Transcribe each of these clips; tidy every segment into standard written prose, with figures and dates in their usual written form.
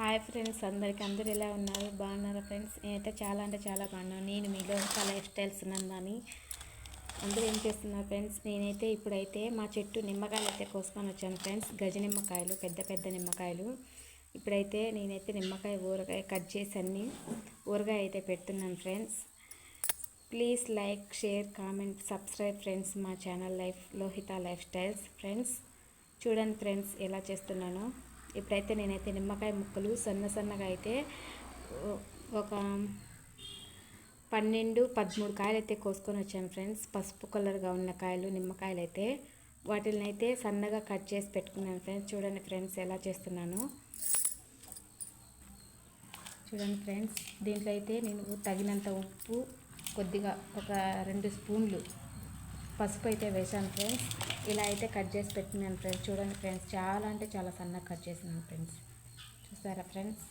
Hi friends, అందరూ ఎలా ఉన్నారు? బాగున్నారా ఫ్రెండ్స్? నేనైతే చాలా అంటే చాలా బాగున్నాను. నేను మీలో లైఫ్ స్టైల్స్ ఉన్నాను. అందరూ ఏం చేస్తున్నారు ఫ్రెండ్స్? నేనైతే ఇప్పుడైతే మా చెట్టు నిమ్మకాయలు అయితే కోసుకొని వచ్చాను ఫ్రెండ్స్. గజ నిమ్మకాయలు, పెద్ద పెద్ద నిమ్మకాయలు. ఇప్పుడైతే నేనైతే నిమ్మకాయ ఊరగాయ కట్ చేసి అన్ని ఊరగాయ అయితే పెడుతున్నాను friends. Please like, share, comment, subscribe friends మా channel Lohita life styles friends. చూడండి ఫ్రెండ్స్ ఎలా చేస్తున్నానో. ఇప్పుడైతే నేనైతే నిమ్మకాయ ముక్కలు సన్నగా అయితే ఒక 12-13 కాయలు అయితే కోసుకొని వచ్చాను ఫ్రెండ్స్. పసుపు కలర్గా ఉన్న కాయలు నిమ్మకాయలు అయితే వాటిని అయితే సన్నగా కట్ చేసి పెట్టుకున్నాను ఫ్రెండ్స్. చూడండి ఫ్రెండ్స్ ఎలా చేస్తున్నాను. చూడండి ఫ్రెండ్స్, దీంట్లో అయితే నేను తగినంత ఉప్పు, కొద్దిగా ఒక 2 స్పూన్లు పసుపు అయితే వేసాను ఫ్రెండ్స్. ఇలా అయితే కట్ చేసి పెట్టినాను ఫ్రెండ్స్. చూడండి ఫ్రెండ్స్, చాలా అంటే చాలా సన్నగా కట్ చేసినాను ఫ్రెండ్స్. చూసారా ఫ్రెండ్స్?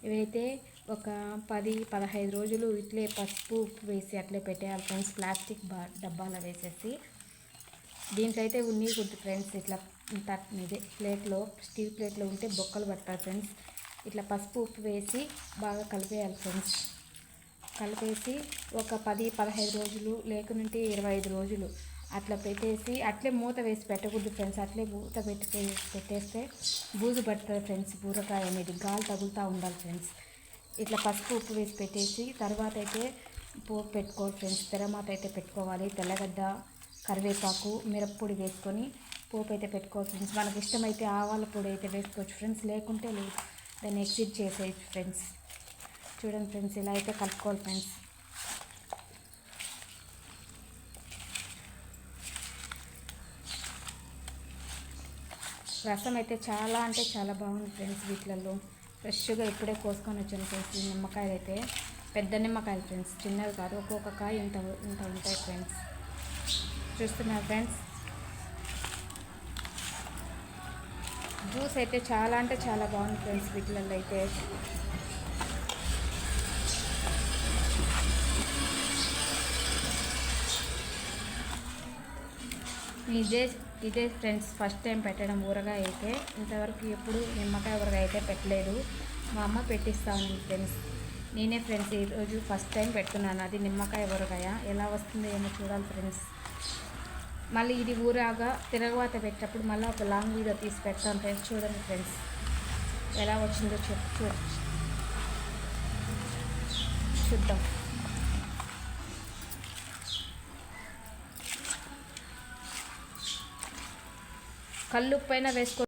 ఇవైతే ఒక 10-15 రోజులు ఇట్లే పసుపు ఉప్పు వేసి అట్లే పెట్టేయాలి ఫ్రెండ్స్. ప్లాస్టిక్ డబ్బాలో వేసేసి దీంట్లో అయితే ఉన్నీగుద్దు ఫ్రెండ్స్. ఇట్లా ఇదే ప్లేట్లో, స్టీల్ ప్లేట్లో ఉంటే బొక్కలు పడతాయి ఫ్రెండ్స్. ఇట్లా పసుపు ఉప్పు వేసి బాగా కలిపేయాలి ఫ్రెండ్స్. కలిపేసి ఒక 10-15 రోజులు లేకుంటే 25 రోజులు అట్లా పెట్టేసి అట్లే మూత వేసి పెట్టకూడదు ఫ్రెండ్స్. అట్లే మూత పెట్టేస్తే బూజు పడుతుంది ఫ్రెండ్స్. బూరకాయ అనేది గాలి తగులుతూ ఉండాలి ఫ్రెండ్స్. ఇట్లా పసుపు ఉప్పు వేసి పెట్టేసి తర్వాత అయితే పోపు పెట్టుకోవాలి ఫ్రెండ్స్. తెరమాత అయితే పెట్టుకోవాలి. తెల్లగడ్డ, కరివేపాకు, మిరప్పొడి వేసుకొని పోపు అయితే పెట్టుకోవాలి ఫ్రెండ్స్. మనకి ఇష్టమైతే ఆవాల పొడి అయితే వేసుకోవచ్చు ఫ్రెండ్స్, లేకుంటే లేదు, దాన్ని ఎగ్జిట్ చేసేయచ్చు ఫ్రెండ్స్. చూడండి ఫ్రెండ్స్, ఇలా అయితే కలుపుకోవాలి ఫ్రెండ్స్. రసం అయితే చాలా అంటే చాలా బాగుంది ఫ్రెండ్స్. వీటిలలో ఫ్రెష్గా ఇప్పుడే కోసుకొని వచ్చాను ఫ్రెండ్స్. ఈ నిమ్మకాయలు అయితే పెద్ద నిమ్మకాయలు ఫ్రెండ్స్, చిన్నవి కాదు. ఒక్కొక్క కాయ ఇంత ఉంటాయి ఫ్రెండ్స్. చూస్తున్నారు ఫ్రెండ్స్, జ్యూస్ అయితే చాలా అంటే చాలా బాగుంది ఫ్రెండ్స్. వీటిలలో అయితే ఇదే ఫ్రెండ్స్ ఫస్ట్ టైం పెట్టడం ఊరగాయ అయితే. ఇంతవరకు ఎప్పుడు నిమ్మకాయ ఊరగాయ అయితే పెట్టలేదు. మా అమ్మ పెట్టిస్తాను ఫ్రెండ్స్. నేనే ఫ్రెండ్స్ ఈరోజు ఫస్ట్ టైం పెడుతున్నాను. అది నిమ్మకాయ ఊరగాయ. ఎలా వస్తుందో ఏమో చూడాలి ఫ్రెండ్స్. మళ్ళీ ఇది ఊరాగా తిరగవాత పెట్టేటప్పుడు మళ్ళీ ఒక లాంగ్ వీడియో తీసి పెడతాను ఫ్రెండ్స్. చూడండి ఫ్రెండ్స్ ఎలా వచ్చిందో చూద్దాం. కల్లుప్పు పైన వేసుకో.